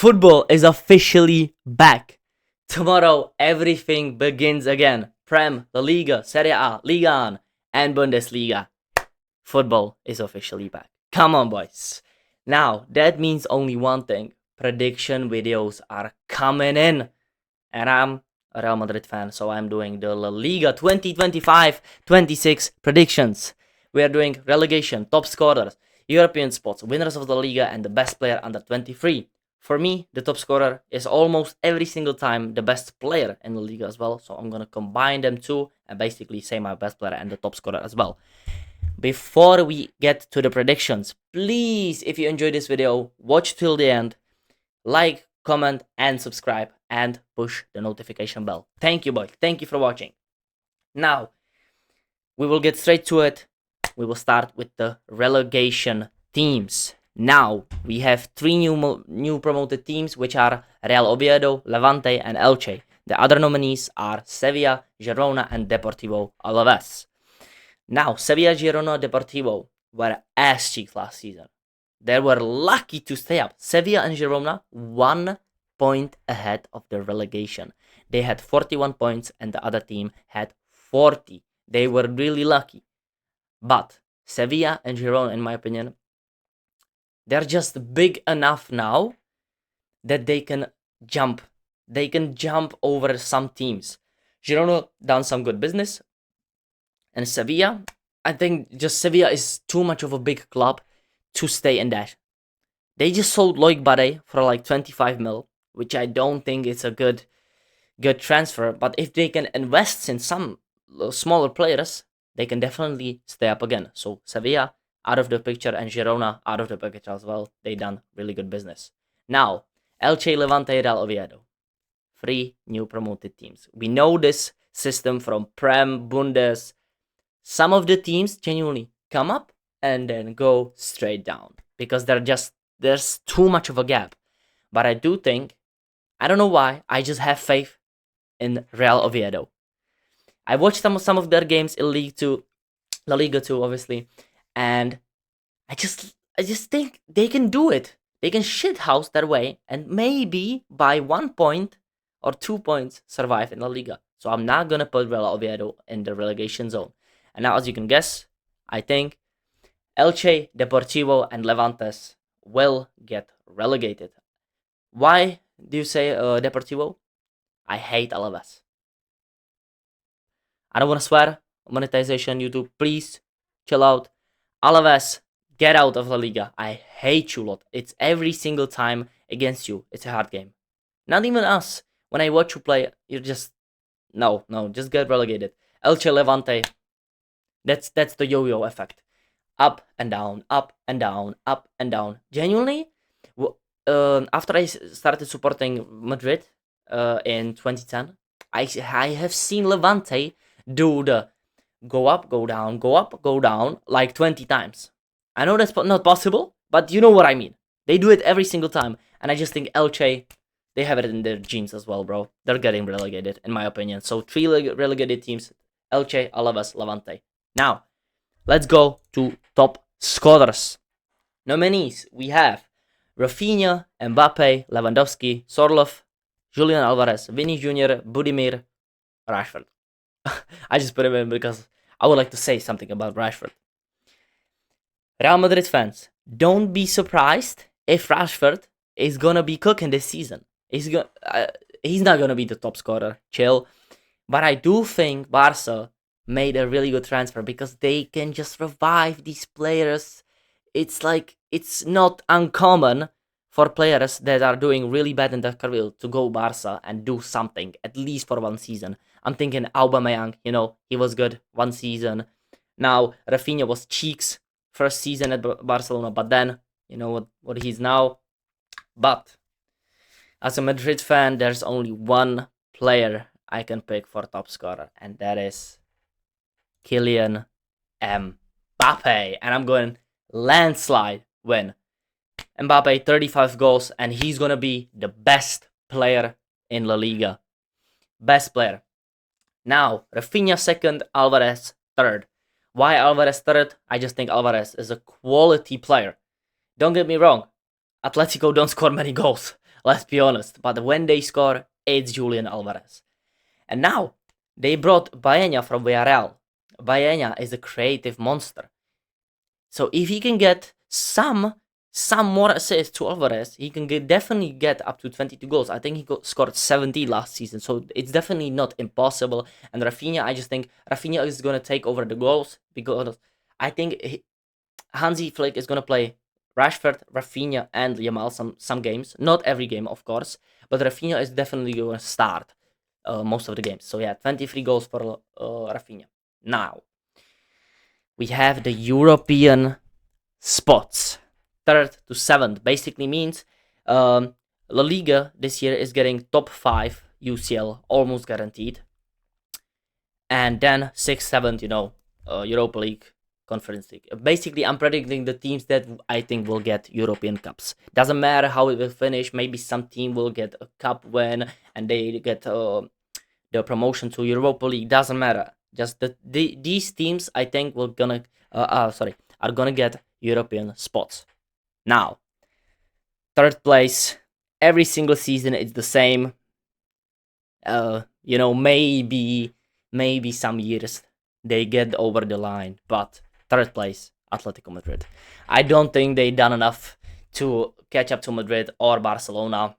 Football is officially back. Tomorrow, everything begins again. Prem, LaLiga, Serie A, Liga 1, and Bundesliga. Football is officially back. Come on, boys. Now, that means only one thing. Prediction videos are coming in. And I'm a Real Madrid fan, so I'm doing the La Liga 2025-26 predictions. We are doing relegation, top scorers, European spots, winners of the Liga, and the best player under 23. For me, the top scorer is almost every single time the best player in the Liga as well. So I'm going to combine them two and basically say my best player and the top scorer as well. Before we get to the predictions, please, if you enjoyed this video, watch till the end, like, comment, and subscribe, and push the notification bell. Thank you, boys. Thank you for watching. Now, we will get straight to it. We will start with the relegation teams. Now, we have three new promoted teams, which are Real Oviedo, Levante, and Elche. The other nominees are Sevilla, Girona, and Deportivo Alaves. Now, Sevilla, Girona, Deportivo were ass cheeks last season. They were lucky to stay up. Sevilla and Girona 1 point ahead of the relegation. They had 41 points and the other team had 40. They were really lucky. But Sevilla and Girona, in my opinion, they're just big enough now that they can jump. They can jump over some teams. Girona done some good business. And Sevilla, I think just Sevilla is too much of a big club to stay in that. They just sold Loic Barre for like 25 mil, which I don't think is a good transfer. But if they can invest in some smaller players, they can definitely stay up again. So Sevilla out of the picture and Girona out of the picture as well. They done really good business. Now, Elche, Levante, Real Oviedo. 3 new promoted teams. We know this system from Prem, Bundes. Some of the teams genuinely come up and then go straight down because there's too much of a gap. But I do think, I don't know why, I just have faith in Real Oviedo. I watched some of their games in League 2, La Liga 2 obviously, and I just think they can do it. They can shithouse their way and maybe by 1 point or 2 points survive in La Liga. So I'm not gonna put Real Oviedo in the relegation zone. And now, as you can guess, I think Elche, Deportivo, and Levantes will get relegated. Why do you say Deportivo? I hate Alaves. I don't want to swear. Monetization, YouTube, please chill out. Alaves, get out of La Liga. I hate you lot. It's every single time against you. It's a hard game. Not even us. When I watch you play, you're just... No, just get relegated. Elche, Levante... That's the yo-yo effect. Up and down, up and down, up and down. Genuinely, after I started supporting Madrid in 2010, I have seen Levante do the go up, go down, go up, go down like 20 times. I know that's not possible, but you know what I mean. They do it every single time. And I just think Elche, they have it in their genes as well, bro. They're getting relegated, in my opinion. So 3 relegated teams, Elche, Alaves, Levante. Now, let's go to top scorers. Nominees, we have Rafinha, Mbappe, Lewandowski, Sorloth, Julian Alvarez, Vinny Jr., Budimir, Rashford. I just put him in because I would like to say something about Rashford. Real Madrid fans, don't be surprised if Rashford is gonna be cooking this season. He's not gonna be the top scorer, chill. But I do think Barca made a really good transfer because they can just revive these players. It's like, it's not uncommon for players that are doing really bad in their career to go Barca and do something, at least for 1 season. I'm thinking Aubameyang, he was good 1 season. Now, Rafinha was cheeks first season at Barcelona, but then, what he's now. But, as a Madrid fan, there's only one player I can pick for top scorer, and that is Kylian Mbappe. And I'm going landslide win. Mbappe, 35 goals, and he's going to be the best player in La Liga. Best player. Now, Rafinha second, Alvarez third. Why Alvarez third? I just think Alvarez is a quality player. Don't get me wrong. Atletico don't score many goals. let's be honest. But when they score, it's Julian Alvarez. And now they brought Baena from Villarreal. Baena is a creative monster. So if he can get some more assists to Alvarez, he can definitely get up to 22 goals. I think he scored 70 last season, so it's definitely not impossible. And Rafinha, I just think Rafinha is going to take over the goals because I think Hansi Flick is going to play Rashford, Rafinha, and Yamal some games. Not every game, of course, but Rafinha is definitely going to start most of the games. So yeah, 23 goals for Rafinha. Now, we have the European spots. 3rd to 7th basically means La Liga this year is getting top 5 UCL, almost guaranteed. And then 6th, 7th, Europa League, Conference League. Basically, I'm predicting the teams that I think will get European Cups. Doesn't matter how it will finish. Maybe some team will get a cup win and they get the promotion to Europa League. Doesn't matter. Just these teams, I think, are gonna get European spots. Now, 3rd place, every single season it's the same. Maybe some years they get over the line, but 3rd place, Atletico Madrid. I don't think they done enough to catch up to Madrid or Barcelona.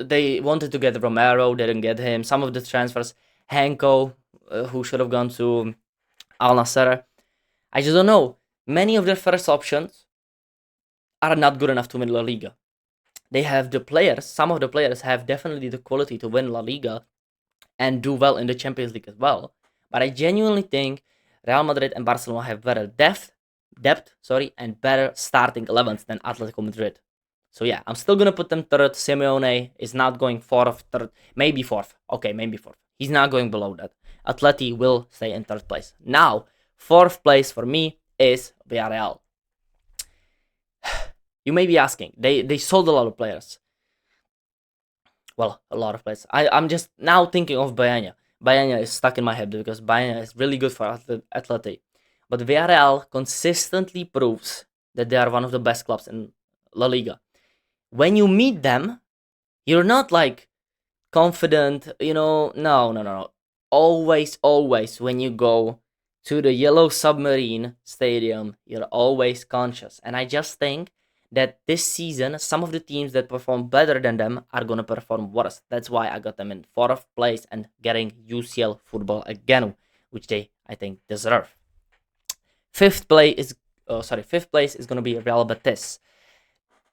They wanted to get Romero, they didn't get him. Some of the transfers, Henko, who should have gone to Al Nassr. I just don't know. Many of their first options are not good enough to win La Liga. They have the players, some of the players have definitely the quality to win La Liga and do well in the Champions League as well. But I genuinely think Real Madrid and Barcelona have better depth, and better starting 11s than Atletico Madrid. So yeah, I'm still gonna put them 3rd. Simeone is not going 4th, 3rd, maybe 4th. Okay, maybe 4th. He's not going below that. Atleti will stay in 3rd place. Now, 4th place for me is Villarreal. You may be asking, they sold a lot of players. Well, a lot of players. I'm just now thinking of Baena. Baena is stuck in my head because Baena is really good for Atleti. But Villarreal consistently proves that they are one of the best clubs in La Liga. When you meet them, you're not like confident, no. Always, when you go to the Yellow Submarine Stadium, you're always conscious. And I just think that this season, some of the teams that perform better than them are going to perform worse. That's why I got them in 4th place and getting UCL football again, which they, I think, deserve. 5th place is going to be Real Betis.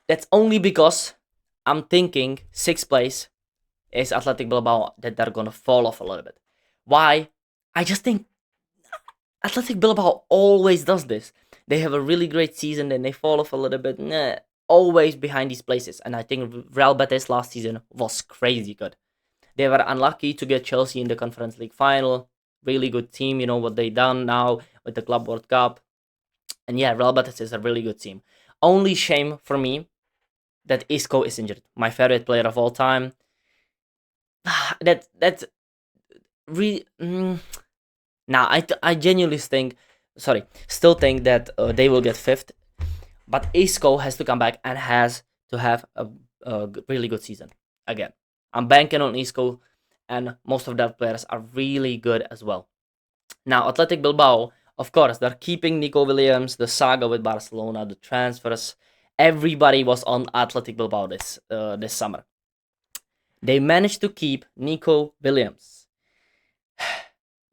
That's only because I'm thinking 6th place is Athletic Bilbao, that they're going to fall off a little bit. Why? I just think Athletic Bilbao always does this. They have a really great season, then they fall off a little bit. Always behind these places. And I think Real Betis last season was crazy good. They were unlucky to get Chelsea in the Conference League final. Really good team, what they done now with the Club World Cup. And yeah, Real Betis is a really good team. Only shame for me that Isco is injured. My favorite player of all time. That's really. Now I genuinely still think that they will get 5th, but Isco has to come back and has to have a really good season again. I'm banking on Isco, and most of their players are really good as well. Now, Athletic Bilbao, of course, they're keeping Nico Williams, the saga with Barcelona, the transfers. Everybody was on Athletic Bilbao this summer. They managed to keep Nico Williams.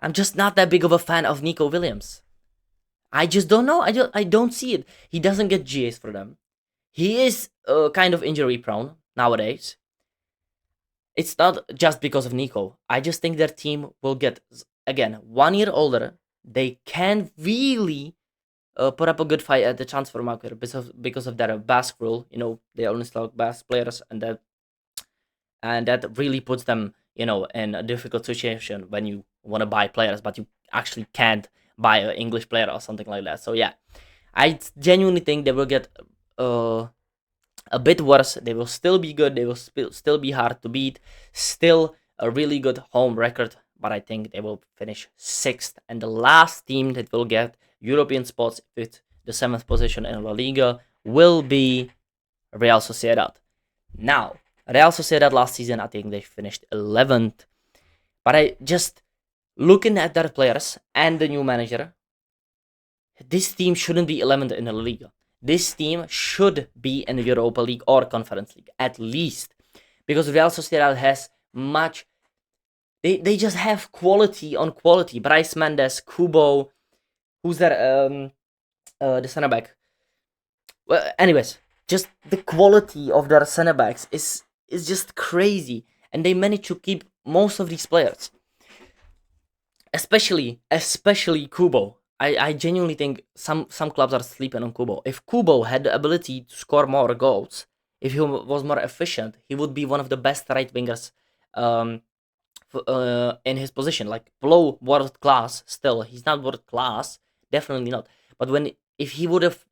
I'm just not that big of a fan of Nico Williams. I just don't know. I don't see it. He doesn't get GAs for them. He is kind of injury prone nowadays. It's not just because of Nico. I just think their team will get, again, 1 year older. They can really put up a good fight at the transfer market because of their Basque rule. They only stock Basque players, and that really puts them, in a difficult situation when you want to buy players, but you actually can't buy an English player or something like that. So yeah, I genuinely think they will get a bit worse. They will still be good. They will still be hard to beat. Still a really good home record, but I think they will finish 6th. And the last team that will get European spots with the 7th position in La Liga will be Real Sociedad. Now, Real Sociedad last season, I think they finished 11th. But I just looking at their players and the new manager, this team shouldn't be 11th in the LaLiga. This team should be in the Europa League or Conference League, at least. Because Real Sociedad has much... They just have quality on quality. Bryce Mendes, Kubo, who's there? The center back. Well, anyways, just the quality of their center backs is just crazy, and they managed to keep most of these players. Especially Kubo. I genuinely think some clubs are sleeping on Kubo. If Kubo had the ability to score more goals, if he was more efficient, he would be one of the best right wingers in his position. Like below world class, still he's not world class, definitely not. But if he would have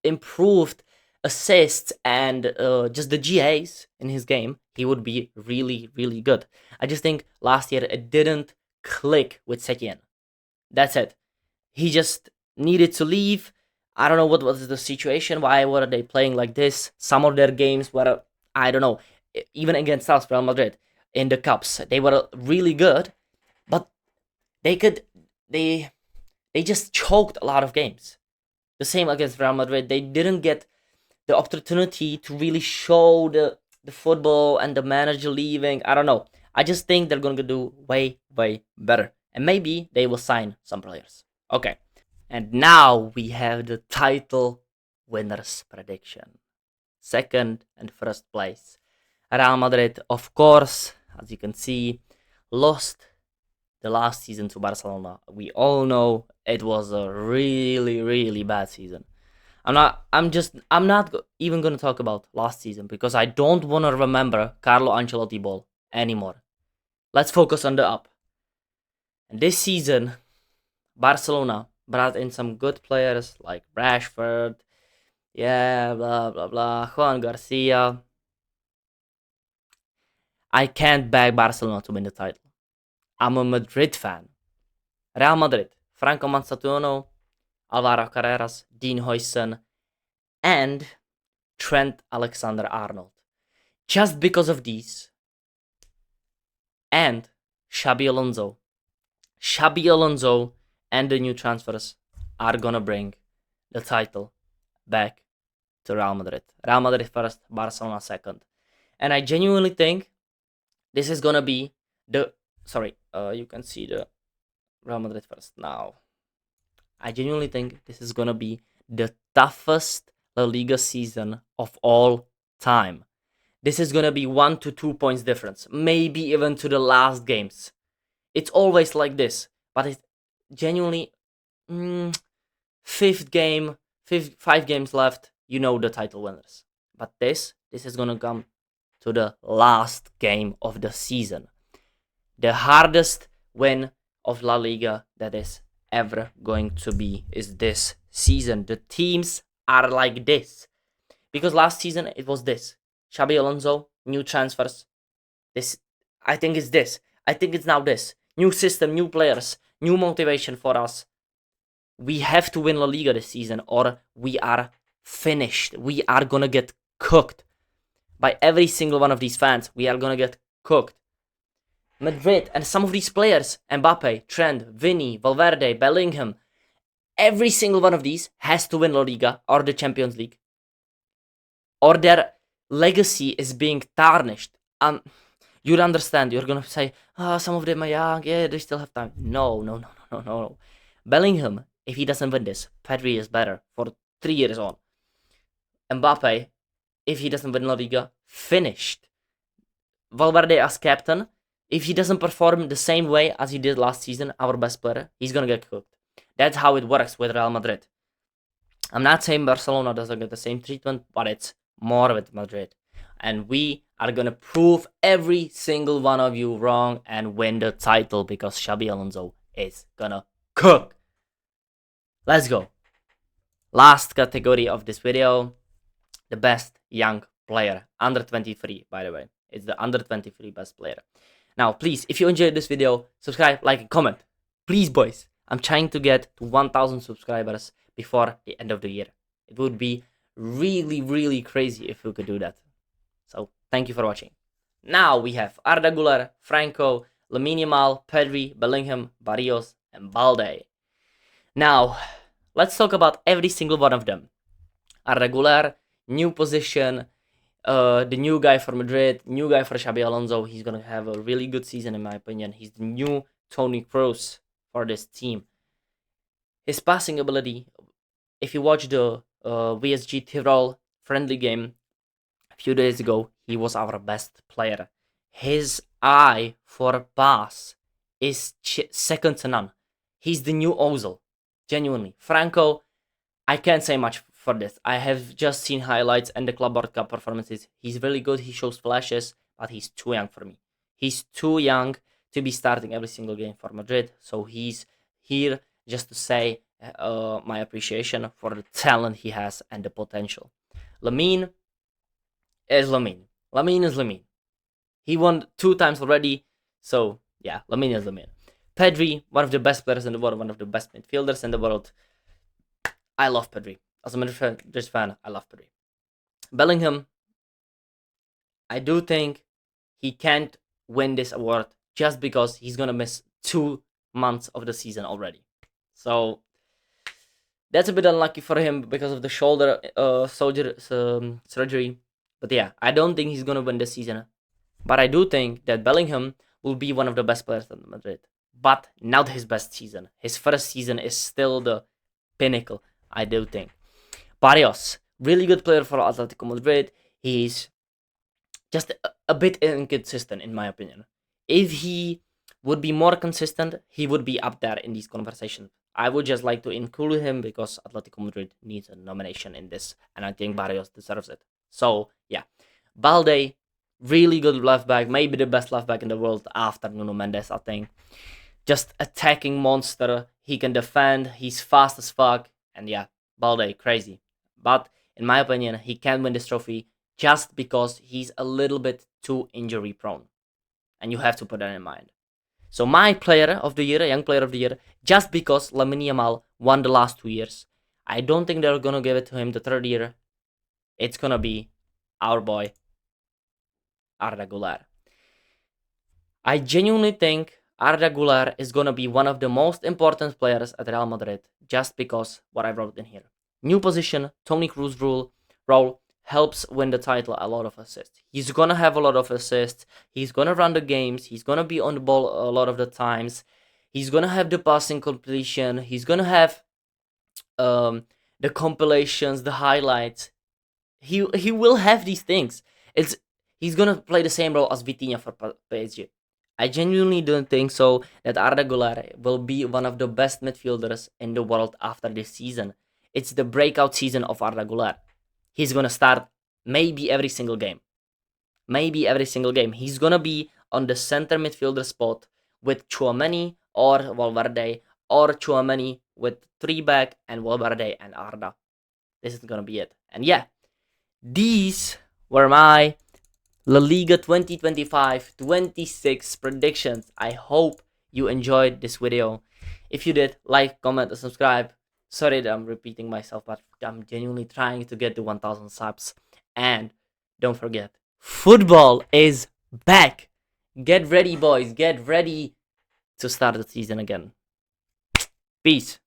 improved assists and just the GAs in his game, he would be really, really good. I just think last year it didn't click with Setien. That's it. He just needed to leave. I don't know what was the situation. Why were they playing like this? Some of their games were, I don't know, even against us, Real Madrid, in the cups, they were really good, but they just choked a lot of games. The same against Real Madrid. They didn't get the opportunity to really show the football, and the manager leaving. I don't know. I just think they're going to do way, way better. And maybe they will sign some players. Okay. And now we have the title winners prediction. Second and first place. Real Madrid, of course, as you can see, lost the last season to Barcelona. We all know it was a really, really bad season. I'm not even gonna talk about last season because I don't want to remember Carlo Ancelotti ball anymore. Let's focus on the up. And this season, Barcelona brought in some good players like Rashford, blah blah blah, Juan Garcia. I can't back Barcelona to win the title. I'm a Madrid fan. Real Madrid, Franco Mazzatuno, Alvaro Carreras, Dean Huijsen, and Trent Alexander-Arnold. Just because of these, and Xabi Alonso. Xabi Alonso and the new transfers are gonna bring the title back to Real Madrid. Real Madrid first, Barcelona second. And I genuinely think this is gonna be the... Sorry, you can see the Real Madrid first now. I genuinely think this is gonna be the toughest La Liga season of all time. This is gonna be 1 to 2 points difference, maybe even to the last games. It's always like this, but it's genuinely 5 games left. You know the title winners. But this is gonna come to the last game of the season, the hardest win of La Liga that is ever going to be is this season. The teams are like this because last season it was this: Xabi Alonso, new transfers. This, I think it's this. I think it's now this new system, new players, new motivation for us. We have to win La Liga this season, or we are finished. We are gonna get cooked by every single one of these fans. We are gonna get cooked. Madrid and some of these players, Mbappe, Trent, Vinny, Valverde, Bellingham, every single one of these has to win La Liga or the Champions League, or their legacy is being tarnished. You'd understand. You're gonna say, some of them are young, yeah, they still have time. No. Bellingham, if he doesn't win this, Pedri is better for 3 years on. Mbappe, if he doesn't win La Liga, finished. Valverde as captain, if he doesn't perform the same way as he did last season, our best player, he's gonna get cooked. That's how it works with Real Madrid. I'm not saying Barcelona doesn't get the same treatment, but it's more with Madrid. And we are gonna prove every single one of you wrong and win the title because Xabi Alonso is gonna cook. Let's go. Last category of this video, the best young player, under 23, by the way. It's the under 23 best player. Now, please, if you enjoyed this video, subscribe, like, and comment. Please, boys. I'm trying to get to 1,000 subscribers before the end of the year. It would be really, really crazy if we could do that. So, Thank you for watching. Now we have Arda Güler, Franco, Lamine Yamal, Pedri, Bellingham, Barrios, and Balde. Now, let's talk about every single one of them. Arda Güler, new position, the new guy for Madrid, new guy for Xabi Alonso. He's gonna have a really good season in my opinion. He's the new Toni Kroos for this team. His passing ability, if you watch the VSG Tirol friendly game a few days ago, he was our best player. His eye for a pass is second to none. He's the new Ozil, genuinely. Franco, I can't say much for this. I have just seen highlights and the Club World Cup performances. He's really good. He shows flashes, but he's too young for me. He's too young to be starting every single game for Madrid. So he's here just to say my appreciation for the talent he has and the potential. Lamine is Lamine. Lamine is Lamine. He won 2 times already. So yeah, Lamine is Lamine. Pedri, one of the best players in the world, one of the best midfielders in the world. I love Pedri. As a Madrid fan, I love Pedri. Bellingham, I do think he can't win this award just because he's gonna miss 2 months of the season already. So that's a bit unlucky for him because of the shoulder surgery. But yeah, I don't think he's gonna win this season. But I do think that Bellingham will be one of the best players in Madrid. But not his best season. His first season is still the pinnacle, I do think. Barrios, really good player for Atletico Madrid. He's just a bit inconsistent, in my opinion. If he would be more consistent, he would be up there in these conversations. I would just like to include him because Atletico Madrid needs a nomination in this, and I think Barrios deserves it. So, yeah. Balde, really good left back, maybe the best left back in the world after Nuno Mendes, I think. Just attacking monster. He can defend. He's fast as fuck. And yeah, Balde, crazy. But in my opinion, he can't win this trophy just because he's a little bit too injury prone. And you have to put that in mind. So my player of the year, young player of the year, just because Lamine Yamal won the last 2 years, I don't think they're gonna give it to him the third year. It's gonna be our boy, Arda Güler. I genuinely think Arda Güler is gonna be one of the most important players at Real Madrid just because what I wrote in here. New position, Toni Kroos role helps win the title, a lot of assists. He's gonna have a lot of assists. He's gonna run the games. He's gonna be on the ball a lot of the times. He's gonna have the passing completion. He's gonna have the compilations, the highlights. He will have these things. He's gonna play the same role as Vitinha for PSG. I genuinely don't think so that Arda Güler will be one of the best midfielders in the world after this season. It's the breakout season of Arda Güler. He's gonna start maybe every single game. Maybe every single game. He's gonna be on the center midfielder spot with Tchouaméni or Valverde, or Tchouaméni with 3-back and Valverde and Arda. This is gonna be it. And yeah, these were my LaLiga 2025-26 predictions. I hope you enjoyed this video. If you did, like, comment, and subscribe. Sorry that I'm repeating myself, but I'm genuinely trying to get to 1,000 subs. And don't forget, football is back. Get ready, boys. Get ready to start the season again. Peace.